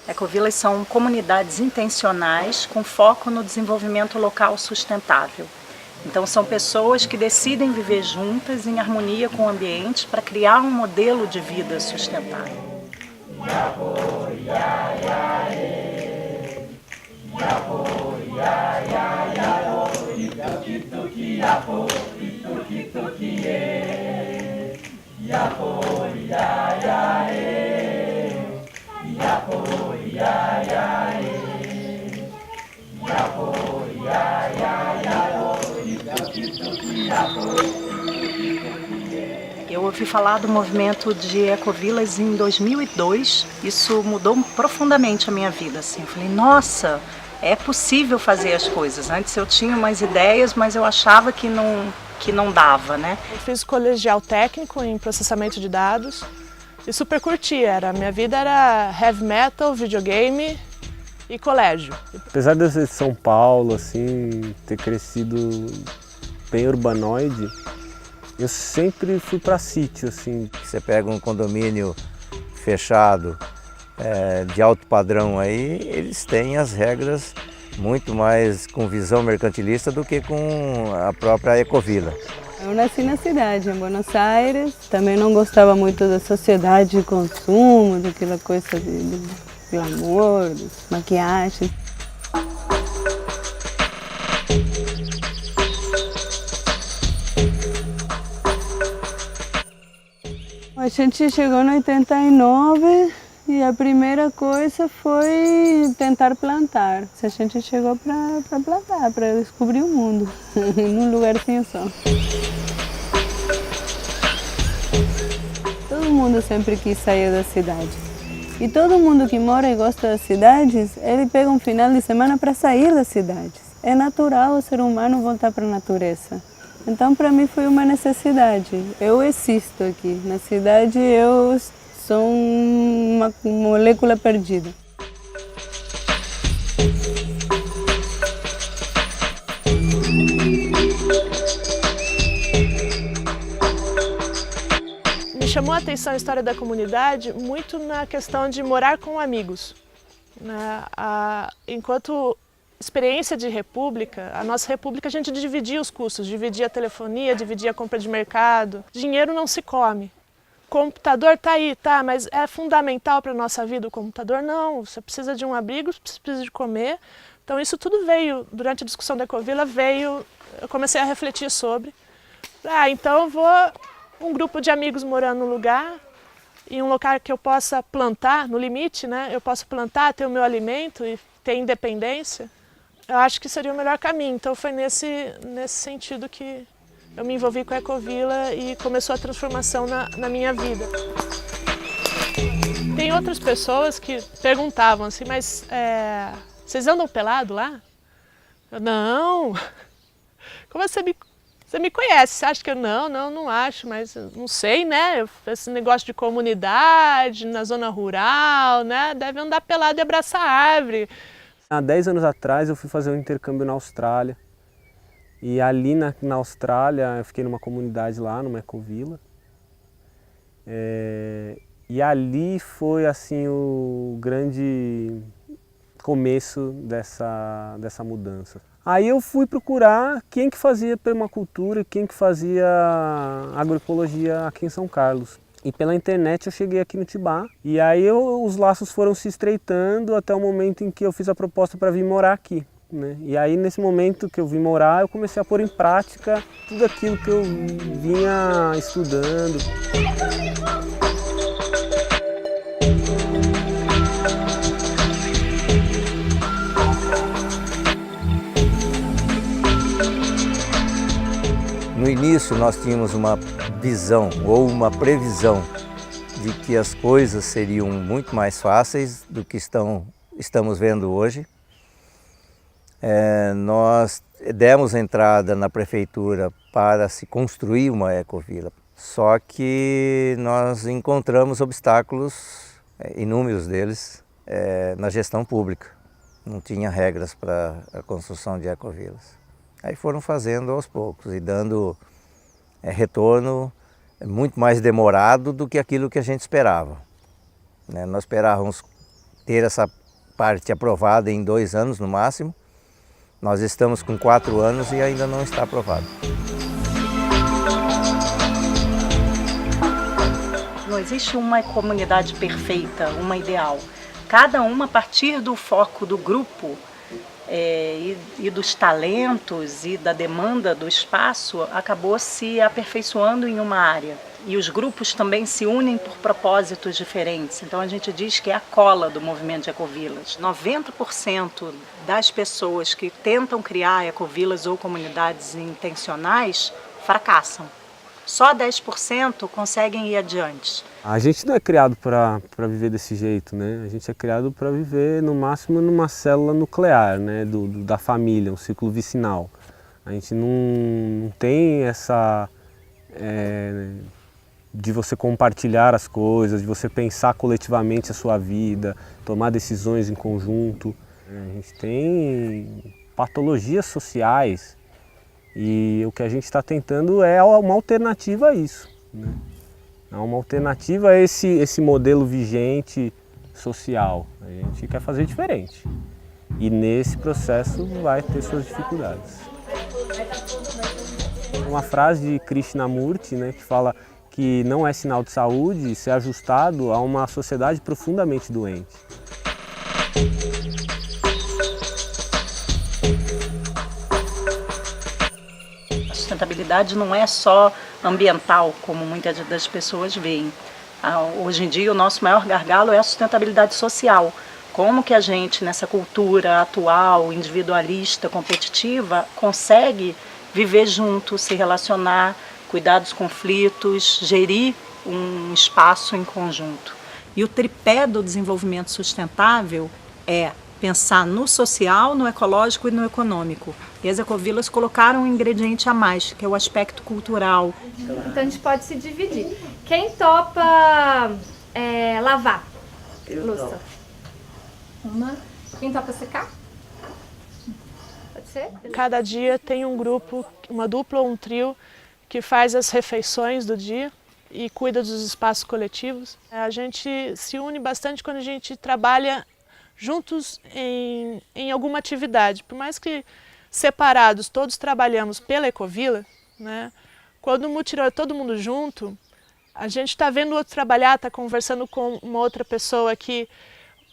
Ecovilas são comunidades intencionais com foco no desenvolvimento local sustentável. Então são pessoas que decidem viver juntas em harmonia com o ambiente para criar um modelo de vida sustentável. Eu ouvi falar do movimento de ecovilas em 2002, isso mudou profundamente a minha vida. Assim. Eu falei, nossa, é possível fazer as coisas. Antes eu tinha umas ideias, mas eu achava que não dava, né? Eu fiz colegial técnico em processamento de dados e super curti. Minha vida era heavy metal, videogame e colégio. Apesar de eu ser de São Paulo, assim, ter crescido bem urbanoide, eu sempre fui para sítio, assim. Você pega um condomínio fechado, de alto padrão aí, eles têm as regras muito mais com visão mercantilista do que com a própria ecovila. Eu nasci na cidade, em Buenos Aires, também não gostava muito da sociedade de consumo, daquela coisa de glamour, maquiagem. A gente chegou em 89 e a primeira coisa foi tentar plantar. A gente chegou para plantar, para descobrir o mundo, num lugarzinho só. Todo mundo sempre quis sair da cidade. E todo mundo que mora e gosta das cidades, ele pega um final de semana para sair das cidades. É natural o ser humano voltar para a natureza. Então, para mim, foi uma necessidade. Eu existo aqui. Na cidade, eu sou uma molécula perdida. Me chamou a atenção a história da comunidade muito na questão de morar com amigos. Enquanto experiência de república, a nossa república a gente dividia os custos, dividia a telefonia, dividia a compra de mercado. Dinheiro não se come. Computador tá aí, tá, mas é fundamental para a nossa vida o computador? Não, você precisa de um abrigo, você precisa de comer. Então isso tudo veio, durante a discussão da Ecovila, eu comecei a refletir sobre. Então eu vou, um grupo de amigos morando num lugar, em um local que eu possa plantar, no limite, né? Eu posso plantar, ter o meu alimento e ter independência. Eu acho que seria o melhor caminho, então foi nesse sentido que eu me envolvi com a Ecovila e começou a transformação na minha vida. Tem outras pessoas que perguntavam assim, mas vocês andam pelado lá? Eu, não! Como você me conhece? Você acha que eu não acho, mas não sei, né? Esse negócio de comunidade, na zona rural, né? Deve andar pelado e abraçar árvore. Há 10 anos atrás eu fui fazer um intercâmbio na Austrália e ali na Austrália eu fiquei numa comunidade lá, numa ecovila, e ali foi assim o grande começo dessa mudança. Aí eu fui procurar quem que fazia permacultura, quem que fazia agroecologia aqui em São Carlos. E pela internet eu cheguei aqui no Tibá e aí os laços foram se estreitando até o momento em que eu fiz a proposta para vir morar aqui, né? E aí nesse momento que eu vim morar eu comecei a pôr em prática tudo aquilo que eu vinha estudando. No início nós tínhamos uma visão ou uma previsão de que as coisas seriam muito mais fáceis do que estamos vendo hoje. Nós demos entrada na prefeitura para se construir uma ecovila, só que nós encontramos obstáculos, inúmeros deles, na gestão pública. Não tinha regras para a construção de ecovilas. Aí foram fazendo aos poucos e dando retorno muito mais demorado do que aquilo que a gente esperava. Nós esperávamos ter essa parte aprovada em 2 anos no máximo. Nós estamos com 4 anos e ainda não está aprovado. Não existe uma comunidade perfeita, uma ideal. Cada uma, a partir do foco do grupo e dos talentos e da demanda do espaço, acabou se aperfeiçoando em uma área. E os grupos também se unem por propósitos diferentes. Então a gente diz que é a cola do movimento de ecovilas. 90% das pessoas que tentam criar ecovilas ou comunidades intencionais fracassam. Só 10% conseguem ir adiante. A gente não é criado para viver desse jeito, né? A gente é criado para viver, no máximo, numa célula nuclear, né? Da família, um ciclo vicinal. A gente não tem essa... de você compartilhar as coisas, de você pensar coletivamente a sua vida, tomar decisões em conjunto. A gente tem patologias sociais e o que a gente está tentando é uma alternativa a isso, né? É uma alternativa a esse modelo vigente social. A gente quer fazer diferente e nesse processo vai ter suas dificuldades. Uma frase de Krishnamurti, né, que fala que não é sinal de saúde ser ajustado a uma sociedade profundamente doente. A sustentabilidade não é só ambiental, como muitas das pessoas veem. Hoje em dia o nosso maior gargalo é a sustentabilidade social. Como que a gente, nessa cultura atual, individualista, competitiva, consegue viver junto, se relacionar, cuidar dos conflitos, gerir um espaço em conjunto. E o tripé do desenvolvimento sustentável é pensar no social, no ecológico e no econômico. E as ecovilas colocaram um ingrediente a mais, que é o aspecto cultural. Então a gente pode se dividir. Quem topa lavar louça? Uma. Quem topa secar? Pode ser? Cada dia tem um grupo, uma dupla ou um trio, que faz as refeições do dia e cuida dos espaços coletivos. A gente se une bastante quando a gente trabalha juntos em alguma atividade. Por mais que separados todos trabalhamos pela Ecovila, né? Quando o mutirão é todo mundo junto, a gente está vendo o outro trabalhar, está conversando com uma outra pessoa que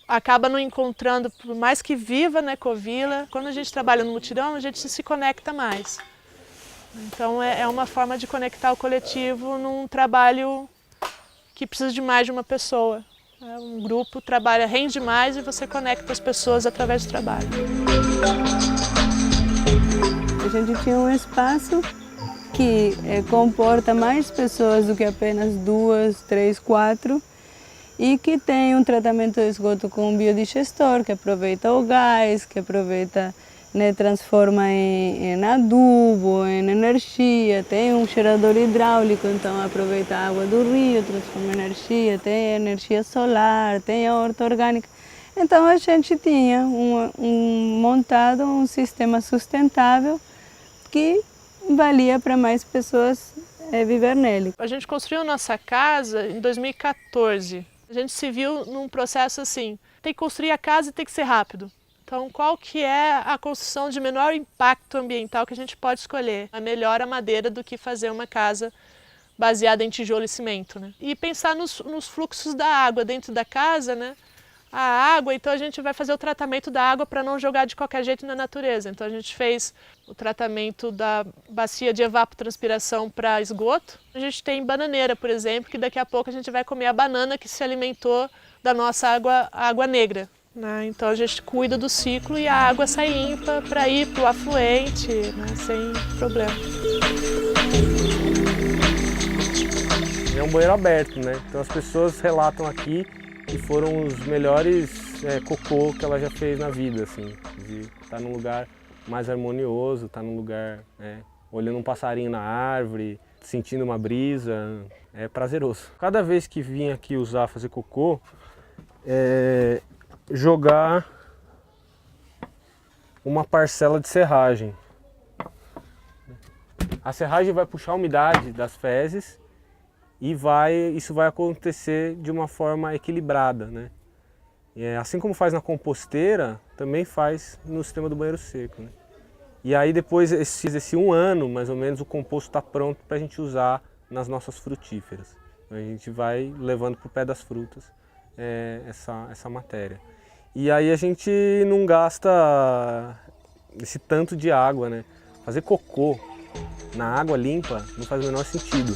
acaba não encontrando, por mais que viva na Ecovila. Quando a gente trabalha no mutirão, a gente se conecta mais. Então é uma forma de conectar o coletivo num trabalho que precisa de mais de uma pessoa. Um grupo trabalha, rende mais e você conecta as pessoas através do trabalho. A gente tinha um espaço que comporta mais pessoas do que apenas 2, 3, 4 e que tem um tratamento de esgoto com biodigestor, que aproveita o gás, que aproveita, né, transforma em adubo, em energia, tem um gerador hidráulico, então aproveita a água do rio, transforma em energia, tem energia solar, tem a horta orgânica. Então a gente tinha montado um sistema sustentável que valia para mais pessoas viver nele. A gente construiu nossa casa em 2014. A gente se viu num processo assim, tem que construir a casa e tem que ser rápido. Então, qual que é a construção de menor impacto ambiental que a gente pode escolher? É melhor a madeira do que fazer uma casa baseada em tijolo e cimento, né? E pensar nos fluxos da água dentro da casa, né? A água, então a gente vai fazer o tratamento da água para não jogar de qualquer jeito na natureza. Então a gente fez o tratamento da bacia de evapotranspiração para esgoto. A gente tem bananeira, por exemplo, que daqui a pouco a gente vai comer a banana que se alimentou da nossa água negra. Então a gente cuida do ciclo e a água sai limpa para ir para o afluente, né, sem problema. É um banheiro aberto, né? Então as pessoas relatam aqui que foram os melhores cocô que ela já fez na vida, assim, de estar num lugar mais harmonioso, estar num lugar olhando um passarinho na árvore, sentindo uma brisa, é prazeroso. Cada vez que vim aqui fazer cocô, jogar uma parcela de serragem. A serragem vai puxar a umidade das fezes e isso vai acontecer de uma forma equilibrada, né? Assim como faz na composteira, também faz no sistema do banheiro seco, né? E aí depois, esse 1 ano, mais ou menos, o composto está pronto para a gente usar nas nossas frutíferas. A gente vai levando para o pé das frutas essa matéria. E aí a gente não gasta esse tanto de água, né? Fazer cocô na água limpa não faz o menor sentido.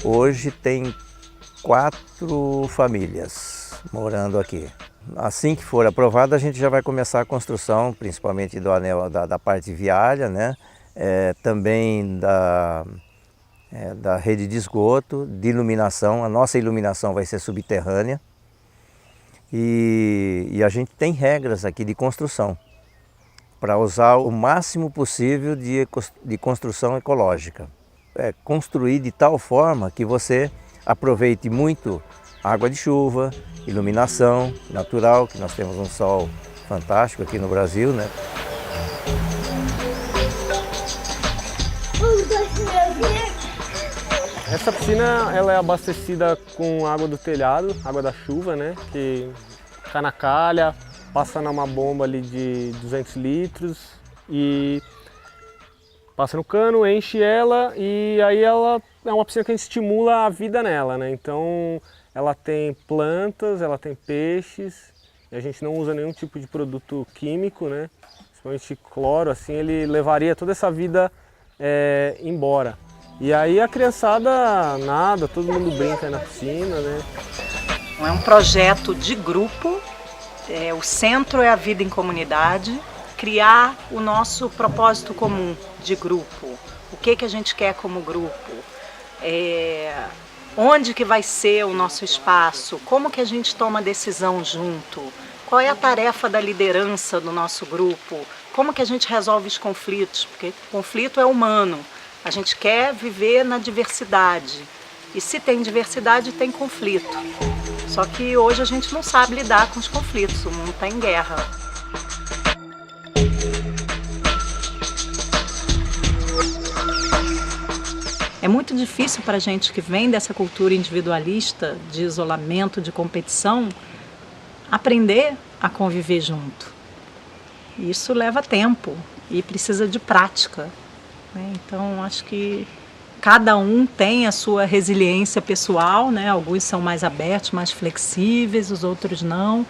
Hoje tem 4 famílias morando aqui. Assim que for aprovado, a gente já vai começar a construção, principalmente do anel da parte viária, né? Também da rede de esgoto, de iluminação. A nossa iluminação vai ser subterrânea. E a gente tem regras aqui de construção para usar o máximo possível de construção ecológica. Construir de tal forma que você aproveite muito água de chuva, iluminação natural, que nós temos um sol fantástico aqui no Brasil, né? Essa piscina ela é abastecida com água do telhado, água da chuva, né? Que cai na calha, passa numa bomba ali de 200 litros e passa no cano, enche ela e aí ela é uma piscina que a gente estimula a vida nela, né? Então ela tem plantas, ela tem peixes, e a gente não usa nenhum tipo de produto químico, né? Principalmente cloro, assim, ele levaria toda essa vida embora. E aí a criançada nada, todo mundo brinca aí na piscina, né? É um projeto de grupo, o centro é a vida em comunidade, criar o nosso propósito comum de grupo, o que a gente quer como grupo, onde que vai ser o nosso espaço, como que a gente toma decisão junto, qual é a tarefa da liderança do nosso grupo, como que a gente resolve os conflitos, porque conflito é humano, a gente quer viver na diversidade e se tem diversidade tem conflito, só que hoje a gente não sabe lidar com os conflitos, o mundo está em guerra. É muito difícil para a gente que vem dessa cultura individualista, de isolamento, de competição, aprender a conviver junto. Isso leva tempo e precisa de prática, né? Então, acho que cada um tem a sua resiliência pessoal, né? Alguns são mais abertos, mais flexíveis, os outros não,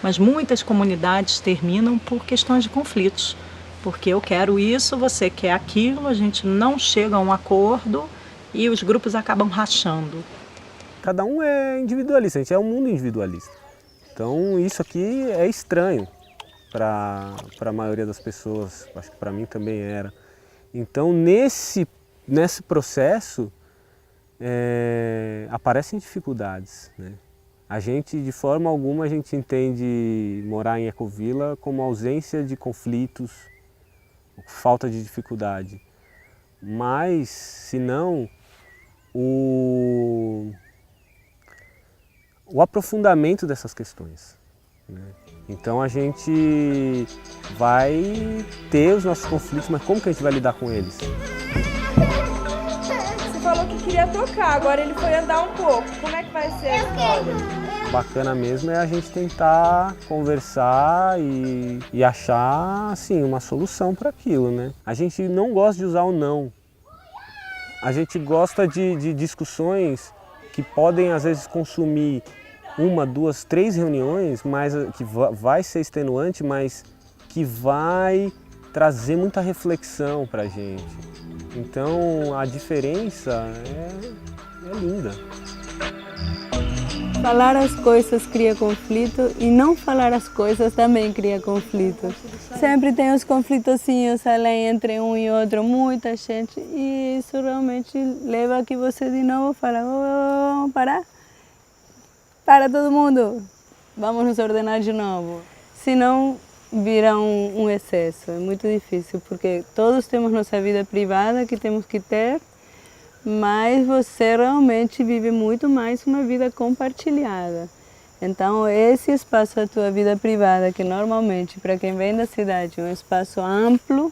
mas muitas comunidades terminam por questões de conflitos. Porque eu quero isso, você quer aquilo, a gente não chega a um acordo e os grupos acabam rachando. Cada um é individualista, a gente é um mundo individualista. Então isso aqui é estranho para a maioria das pessoas, acho que para mim também era. Então nesse processo aparecem dificuldades, né? A gente, de forma alguma, a gente entende morar em ecovila como ausência de conflitos, falta de dificuldade, mas se não o aprofundamento dessas questões, né? Então a gente vai ter os nossos conflitos, mas como que a gente vai lidar com eles? Você falou que queria tocar, agora ele foi andar um pouco. Como é que vai ser a história? Bacana mesmo é a gente tentar conversar e achar assim, uma solução para aquilo, né? A gente não gosta de usar o não. A gente gosta de discussões que podem às vezes consumir 1, 2, 3 reuniões, mas que vai ser extenuante, mas que vai trazer muita reflexão para a gente. Então a diferença é linda. Falar as coisas cria conflito e não falar as coisas também cria conflito. Sempre tem os conflitozinhos além entre um e outro, muita gente, e isso realmente leva a que você de novo fala, vamos parar? Para todo mundo, vamos nos ordenar de novo. Senão vira um excesso, é muito difícil, porque todos temos nossa vida privada que temos que ter, mas você realmente vive muito mais uma vida compartilhada. Então esse espaço da tua vida privada, que normalmente para quem vem da cidade é um espaço amplo,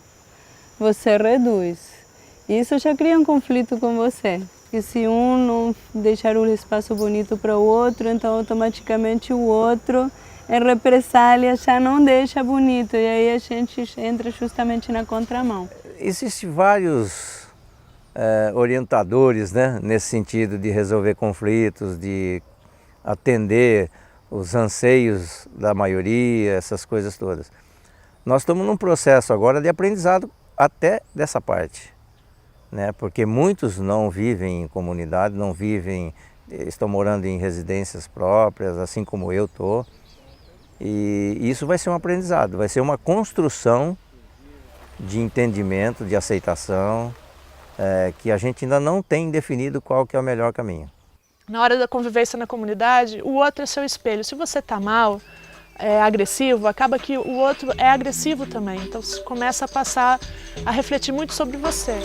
você reduz. E isso já cria um conflito com você. E se um não deixar o espaço bonito para o outro, então automaticamente o outro, em represália, já não deixa bonito. E aí a gente entra justamente na contramão. Existem vários orientadores, né, nesse sentido de resolver conflitos, de atender os anseios da maioria, essas coisas todas. Nós estamos num processo agora de aprendizado até dessa parte, né? Porque muitos não vivem em comunidade, não vivem, estão morando em residências próprias, assim como eu estou. E isso vai ser um aprendizado, vai ser uma construção de entendimento, de aceitação, que a gente ainda não tem definido qual que é o melhor caminho. Na hora da convivência na comunidade, o outro é seu espelho. Se você está mal, agressivo, acaba que o outro é agressivo também. Então você começa a passar a refletir muito sobre você.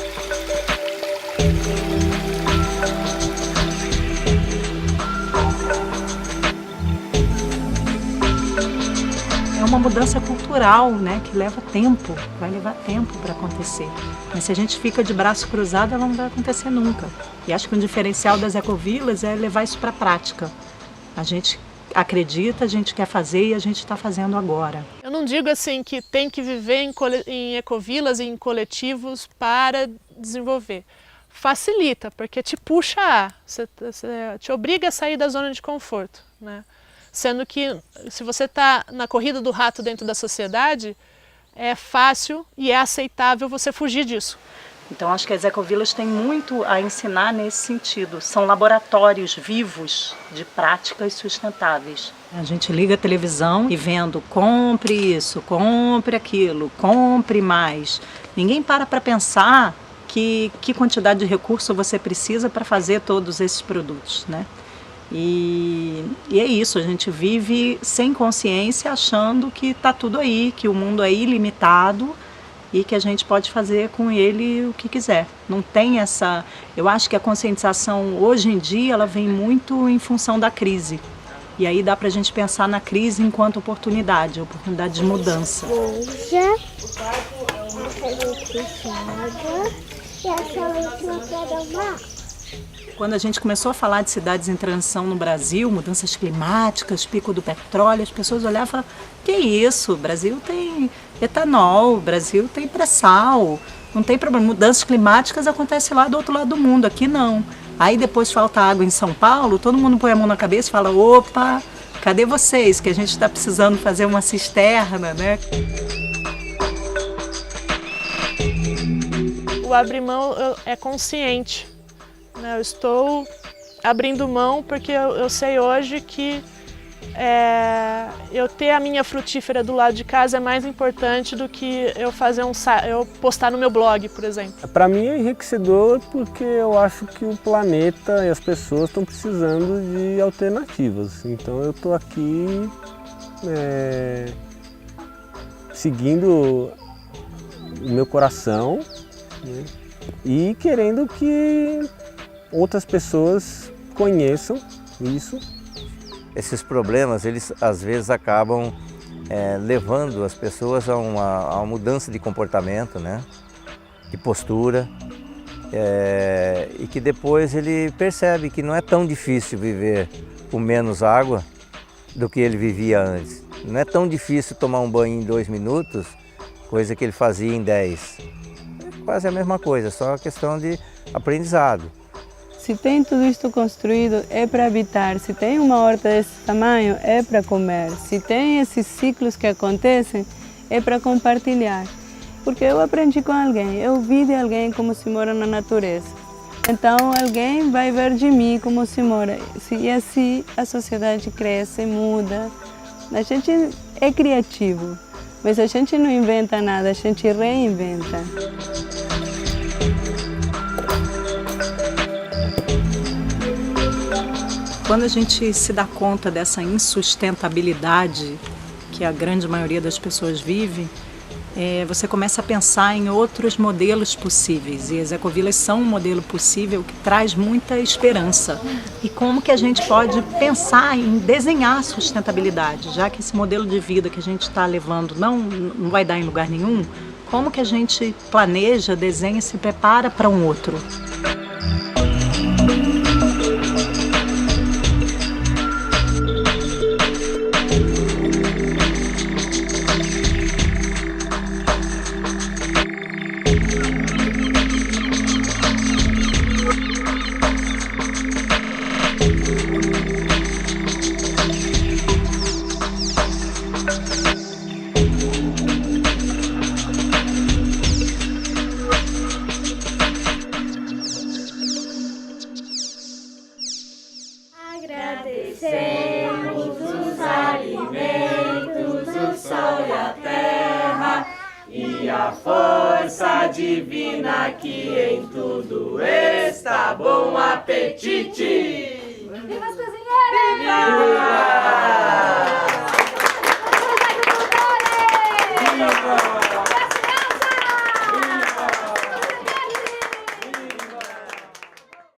É uma mudança cultural, né, que leva tempo, vai levar tempo para acontecer. Mas se a gente fica de braço cruzado, ela não vai acontecer nunca. E acho que o diferencial das ecovilas é levar isso para a prática. A gente acredita, a gente quer fazer e a gente está fazendo agora. Eu não digo assim que tem que viver em ecovilas e em coletivos para desenvolver. Facilita, porque te puxa te obriga a sair da zona de conforto, né? Sendo que se você está na corrida do rato dentro da sociedade, é fácil e é aceitável você fugir disso. Então acho que as ecovilas têm muito a ensinar nesse sentido. São laboratórios vivos de práticas sustentáveis. A gente liga a televisão e vendo compre isso, compre aquilo, compre mais. Ninguém para pensar que quantidade de recurso você precisa para fazer todos esses produtos, né? E é isso, a gente vive sem consciência achando que está tudo aí, que o mundo é ilimitado e que a gente pode fazer com ele o que quiser. Não tem essa... Eu acho que a conscientização hoje em dia ela vem muito em função da crise. E aí dá para a gente pensar na crise enquanto oportunidade de mudança. Quando a gente começou a falar de cidades em transição no Brasil, mudanças climáticas, pico do petróleo, as pessoas olhavam e falavam, que isso, o Brasil tem etanol, o Brasil tem pré-sal, não tem problema, mudanças climáticas acontecem lá do outro lado do mundo, aqui não. Aí depois falta água em São Paulo, todo mundo põe a mão na cabeça e fala, opa, cadê vocês, que a gente está precisando fazer uma cisterna, né? O abrir mão é consciente. Eu estou abrindo mão porque eu sei hoje que eu ter a minha frutífera do lado de casa é mais importante do que eu fazer eu postar no meu blog, por exemplo. Para mim é enriquecedor porque eu acho que o planeta e as pessoas estão precisando de alternativas. Então eu estou aqui seguindo o meu coração, né, e querendo que outras pessoas conheçam isso. Esses problemas, eles às vezes acabam levando as pessoas a uma mudança de comportamento, né? De postura, e que depois ele percebe que não é tão difícil viver com menos água do que ele vivia antes. Não é tão difícil tomar um banho em 2 minutos, coisa que ele fazia em 10. É quase a mesma coisa, só uma questão de aprendizado. Se tem tudo isto construído, é para habitar. Se tem uma horta desse tamanho, é para comer. Se tem esses ciclos que acontecem, é para compartilhar. Porque eu aprendi com alguém, eu vi de alguém como se mora na natureza. Então alguém vai ver de mim como se mora. E assim a sociedade cresce, muda. A gente é criativo, mas a gente não inventa nada, a gente reinventa. Quando a gente se dá conta dessa insustentabilidade que a grande maioria das pessoas vive, você começa a pensar em outros modelos possíveis. E as ecovilas são um modelo possível que traz muita esperança. E como que a gente pode pensar em desenhar a sustentabilidade, já que esse modelo de vida que a gente está levando não vai dar em lugar nenhum, Como que a gente planeja, desenha e se prepara para um outro? Agradecemos os alimentos, o sol e a terra, e a força divina que em tudo está. Bom apetite!